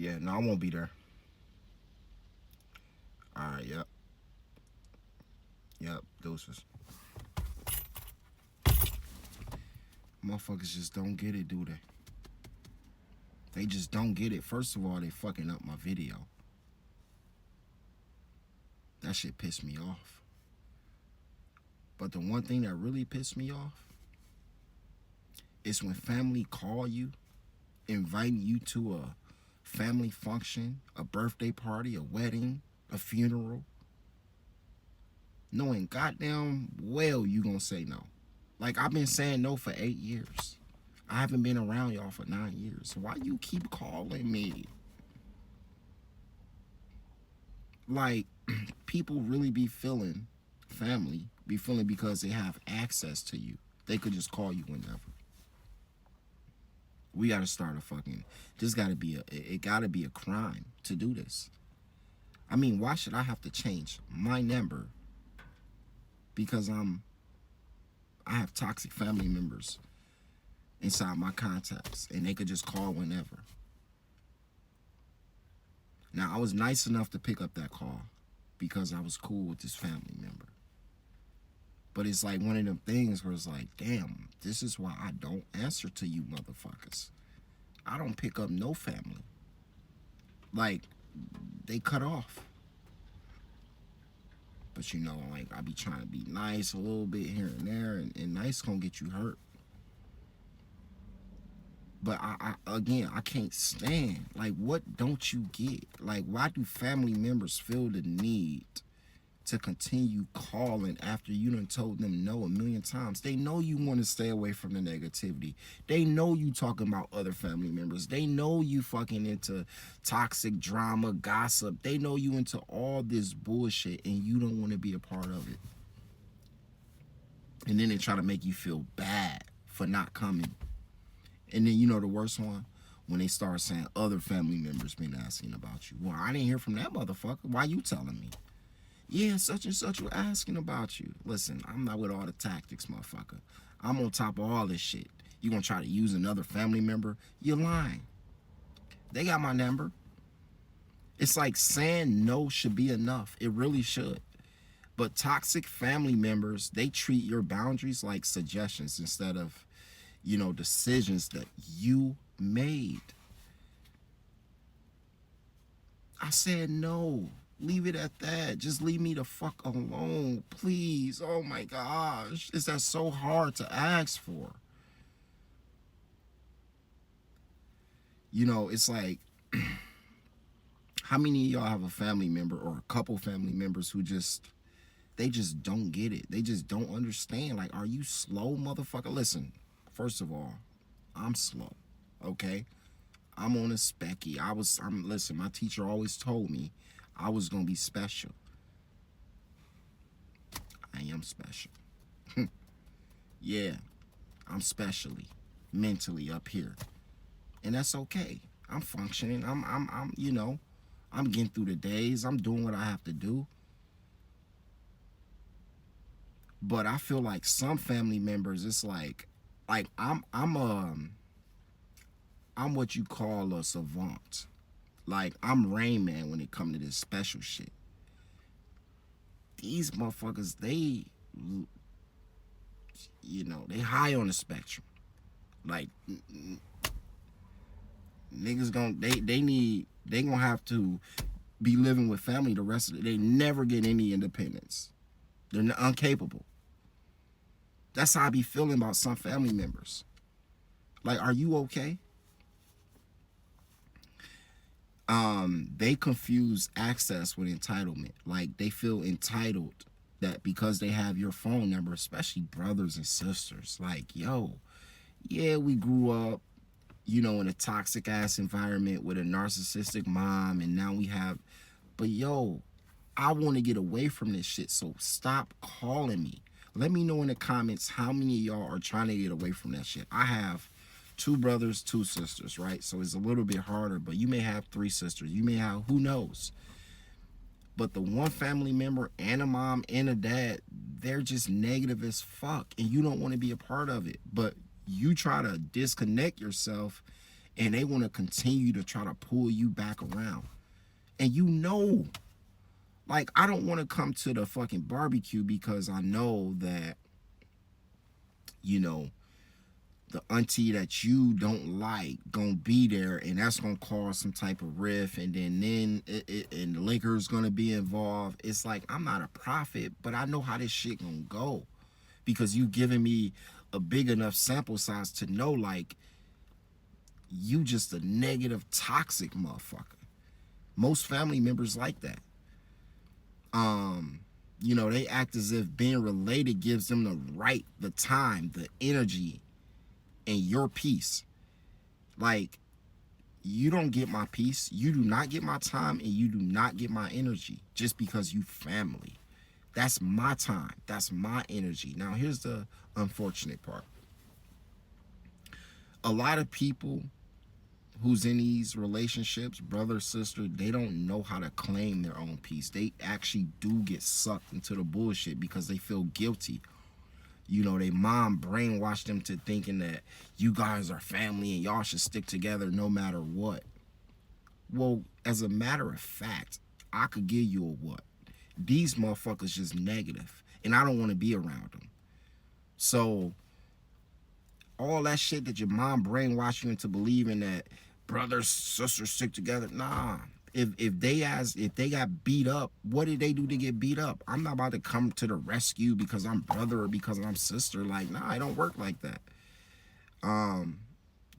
Yeah, no, I won't be there. All right, yep, yep, deuces. Motherfuckers just don't get it, do they? They just don't get it. First of all, they fucking up my video. That shit pissed me off. But the one thing that really pissed me off is when family call you, inviting you to a family function, a birthday party, a wedding, a funeral, knowing goddamn well you gonna say no. Like, I've been saying no for 8 years. I haven't been around y'all for 9 years. Why you keep calling me? Like, people really be feeling, family be feeling because they have access to you. They could just call you whenever. We gotta start a fucking, this gotta be it gotta be a crime to do this. I mean, why should I have to change my number because I have toxic family members inside my contacts and they could just call whenever. Now, I was nice enough to pick up that call because I was cool with this family member. But it's like one of them things where it's like, damn, this is why I don't answer to you motherfuckers. I don't pick up no family. Like, they cut off. But you know, like, I be trying to be nice a little bit here and there, and nice gonna get you hurt. But again, I can't stand. Like, what don't you get? Like, why do family members feel the need to continue calling after you done told them no a million times? They know you want to stay away from the negativity. They know you talking about other family members. They know you fucking into toxic drama, gossip. They know you into all this bullshit and you don't want to be a part of it. And then they try to make you feel bad for not coming. And then, you know, the worst one, when they start saying other family members been asking about you. Well, I didn't hear from that motherfucker. Why you telling me? Yeah, such and such were asking about you. Listen, I'm not with all the tactics, motherfucker. I'm on top of all this shit. You gonna try to use another family member? You're lying. They got my number. It's like saying no should be enough. It really should. But toxic family members, they treat your boundaries like suggestions instead of, you know, decisions that you made. I said no. Leave it at that. Just leave me the fuck alone, please. Oh my gosh. Is that so hard to ask for? You know, it's like, how many of y'all have a family member or a couple family members who they just don't get it? They just don't understand. Like, are you slow, motherfucker? Listen, first of all, I'm slow, okay? I'm on a specky. Listen, my teacher always told me I was gonna be special. I am special. Yeah, I'm specially, mentally up here. And that's okay. I'm functioning. You know, I'm getting through the days. I'm doing what I have to do. But I feel like some family members, it's like I'm what you call a savant. Like, I'm Rain Man when it come to this special shit. These motherfuckers, they, you know, they high on the spectrum. Like, niggas they gonna have to be living with family the rest of it. They never get any independence. They're incapable. That's how I be feeling about some family members. Like, are you okay? They confuse access with entitlement. Like, they feel entitled that because they have your phone number, especially brothers and sisters. Like, yo, yeah, we grew up, you know, in a toxic ass environment with a narcissistic mom, and now we have, but yo, I want to get away from this shit, so stop calling me. Let me know in the comments how many of y'all are trying to get away from that shit. I have 2 brothers, 2 sisters, right? So it's a little bit harder, but you may have 3 sisters. You may have, who knows? But the one family member and a mom and a dad, they're just negative as fuck, and you don't want to be a part of it. But you try to disconnect yourself and they want to continue to try to pull you back around. And you know, like, I don't want to come to the fucking barbecue because I know that, you know, the auntie that you don't like gonna be there, and that's gonna cause some type of rift, and then and the liquor's gonna be involved. It's like, I'm not a prophet, but I know how this shit gonna go, because you giving me a big enough sample size to know, like, you just a negative, toxic motherfucker. Most family members like that. You know, they act as if being related gives them the right, the time, the energy, and your peace. Like, you don't get my peace, you do not get my time, and you do not get my energy just because you family. That's my time, that's my energy. Now, here's the unfortunate part. A lot of people who's in these relationships, brother, sister, they don't know how to claim their own peace. They actually do get sucked into the bullshit because they feel guilty. You know, they mom brainwashed them to thinking that you guys are family and y'all should stick together no matter what. Well, as a matter of fact, I could give you a what. These motherfuckers just negative, and I don't want to be around them. So all that shit that your mom brainwashed you into believing that brothers, sisters stick together, nah. If they got beat up, what did they do to get beat up? I'm not about to come to the rescue because I'm brother or because I'm sister. Like, nah, it don't work like that.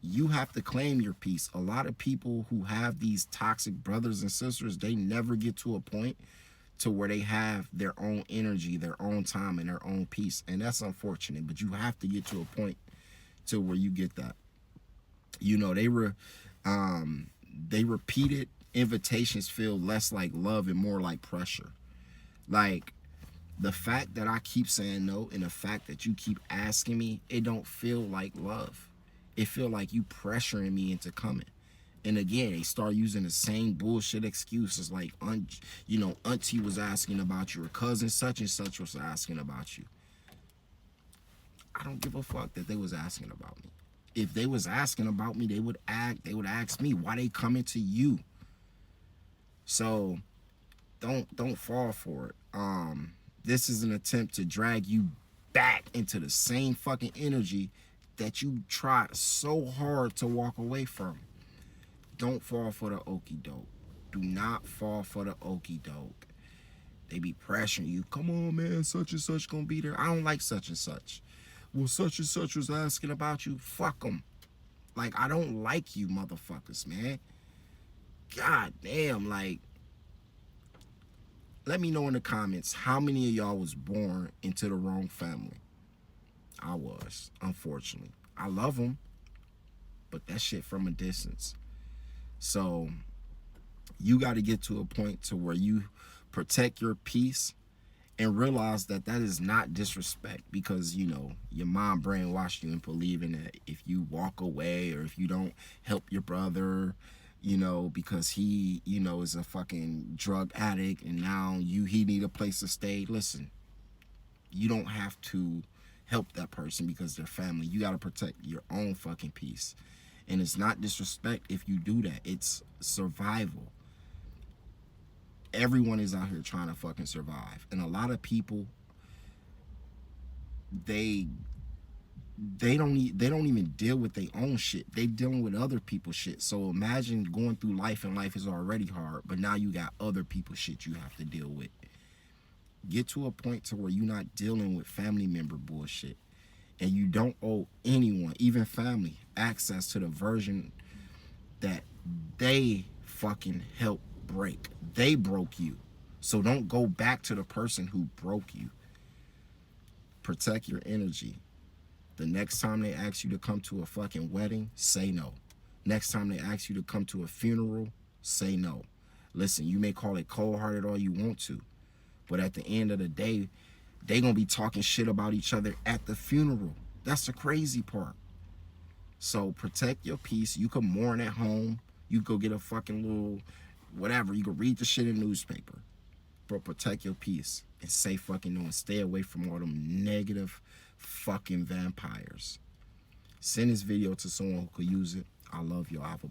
You have to claim your peace. A lot of people who have these toxic brothers and sisters, they never get to a point to where they have their own energy, their own time, and their own peace. And that's unfortunate, but you have to get to a point to where you get that. You know, they repeated invitations feel less like love and more like pressure. Like, the fact that I keep saying no and the fact that you keep asking me, it don't feel like love. It feel like you pressuring me into coming. And again, they start using the same bullshit excuses like, you know, auntie was asking about you, or cousin such and such was asking about you. I don't give a fuck that they was asking about me. If they was asking about me, they would ask me why they coming to you. So don't fall for it. This is an attempt to drag you back into the same fucking energy that you tried so hard to walk away from. Don't fall for the okie doke. Do not fall for the okie doke. They be pressuring you. Come on, man, such and such gonna be there. I don't like such and such. Well, such and such was asking about you. Fuck them. Like, I don't like you motherfuckers, man. God damn, like, let me know in the comments how many of y'all was born into the wrong family. I was, unfortunately. I love them, but that shit from a distance. So you got to get to a point to where you protect your peace and realize that that is not disrespect, because, you know, your mom brainwashed you in believing that if you walk away or if you don't help your brother, you know, because he, you know, is a fucking drug addict and now he need a place to stay. Listen, you don't have to help that person because they're family. You got to protect your own fucking peace. And it's not disrespect if you do that. It's survival. Everyone is out here trying to fucking survive. And a lot of people, they don't even deal with their own shit. They dealing with other people's shit. So imagine going through life, and life is already hard, but now you got other people's shit you have to deal with. Get to a point to where you're not dealing with family member bullshit, and you don't owe anyone, even family, access to the version that they fucking helped break. They broke you. So don't go back to the person who broke you. Protect your energy. The next time they ask you to come to a fucking wedding, say no. Next time they ask you to come to a funeral, say no. Listen, you may call it cold-hearted all you want to, but at the end of the day, they gonna be talking shit about each other at the funeral. That's the crazy part. So protect your peace. You can mourn at home. You go get a fucking little whatever. You can read the shit in the newspaper. But protect your peace and say fucking no and stay away from all them negative fucking vampires. Send this video to someone who could use it. I love y'all. I have a